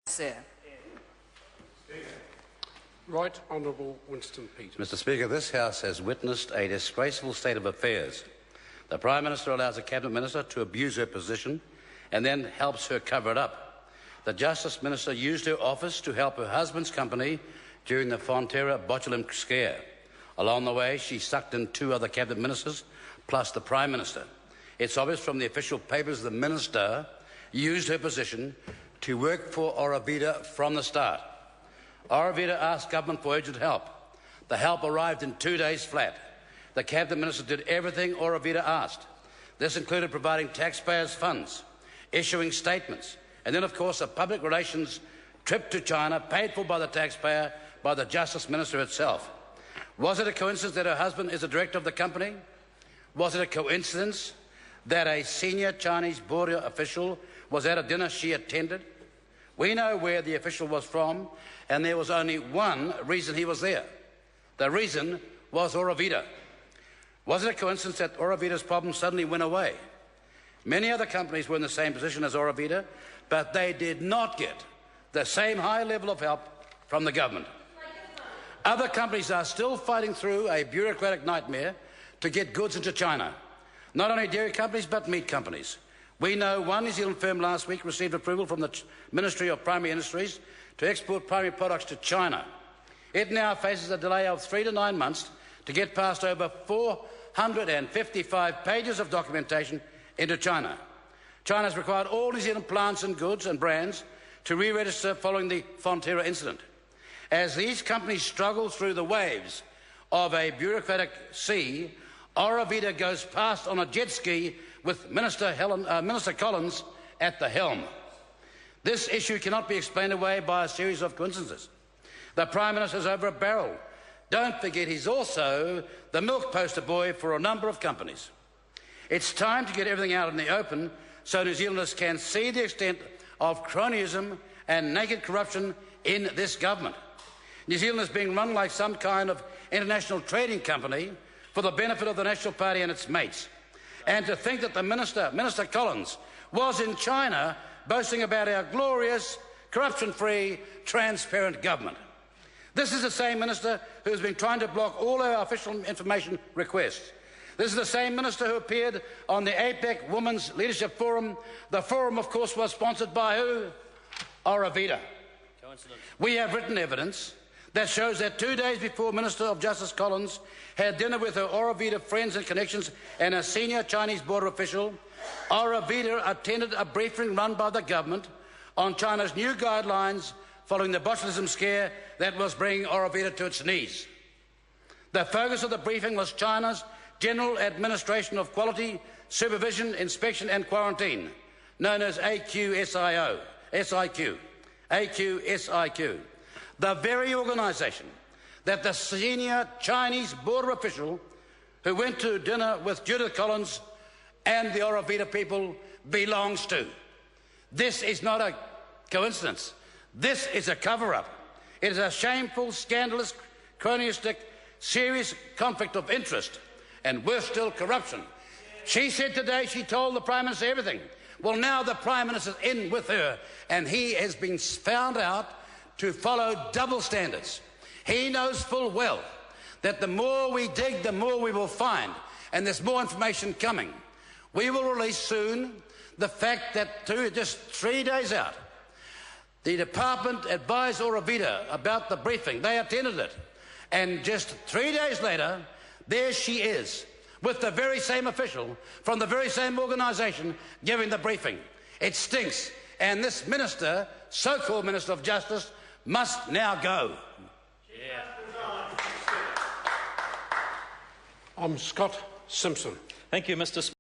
Sir. Right Honourable Winston Peters. Mr Speaker, this House has witnessed a disgraceful state of affairs. The Prime Minister allows a Cabinet Minister to abuse her position and then helps her cover it up. The Justice Minister used her office to help her husband's company during the Fonterra botulism scare. Along the way, she sucked in 2 other Cabinet Ministers, plus the Prime Minister. It's obvious from the official papers the Minister used her position to work for Aurovita from the start. Aurovita asked government for urgent help. The help arrived in 2 days flat. The Cabinet Minister did everything Aurovita asked. This included providing taxpayers' funds, issuing statements, and then, of course, a public relations trip to China paid for by the taxpayer, by the Justice Minister herself. Was it a coincidence that her husband is the director of the company? Was it a coincidence that a senior Chinese border official was at a dinner she attended? We know where the official was from, and there was only one reason he was there. The reason was Aurovita. Was it a coincidence that Aurovita's problem suddenly went away? Many other companies were in the same position as Aurovita, but they did not get the same high level of help from the government. Other companies are still fighting through a bureaucratic nightmare to get goods into China. Not only dairy companies, but meat companies. We know one New Zealand firm last week received approval from the Ministry of Primary Industries to export primary products to China. It now faces a delay of 3 to 9 months to get past over 455 pages of documentation into China. China has required all New Zealand plants and goods and brands to re-register following the Fonterra incident. As these companies struggle through the waves of a bureaucratic sea, Aurovita goes past on a jet ski with Minister Collins at the helm. This issue cannot be explained away by a series of coincidences. The Prime Minister is over a barrel. Don't forget he's also the milk poster boy for a number of companies. It's time to get everything out in the open so New Zealanders can see the extent of cronyism and naked corruption in this government. New Zealand is being run like some kind of international trading company for the benefit of the National Party and its mates. And to think that the Minister Collins, was in China boasting about our glorious, corruption-free, transparent government. This is the same minister who has been trying to block all our official information requests. This is the same minister who appeared on the APEC Women's Leadership Forum. The forum, of course, was sponsored by who? Aurovita. Coincidence. We have written evidence that shows that 2 days before Minister of Justice Collins had dinner with her Aurovita friends and connections and a senior Chinese border official, Aurovita attended a briefing run by the government on China's new guidelines following the botulism scare that was bringing Aurovita to its knees. The focus of the briefing was China's General Administration of Quality, Supervision, Inspection and Quarantine, known as AQSIQ. The very organisation that the senior Chinese border official who went to dinner with Judith Collins and the Aurovita people belongs to. This is not a coincidence. This is a cover-up. It is a shameful, scandalous, cronyistic, serious conflict of interest, and worse still, corruption. She said today she told the Prime Minister everything. Well, now the Prime Minister's in with her, and he has been found out to follow double standards. He knows full well that the more we dig, the more we will find, and there's more information coming. We will release soon the fact that just 3 days out, the department advised Aurovita about the briefing. They attended it. And just 3 days later, there she is, with the very same official from the very same organisation giving the briefing. It stinks. And this minister, so-called Minister of Justice, must now go. I'm Scott Simpson. Thank you, Mr. Speaker.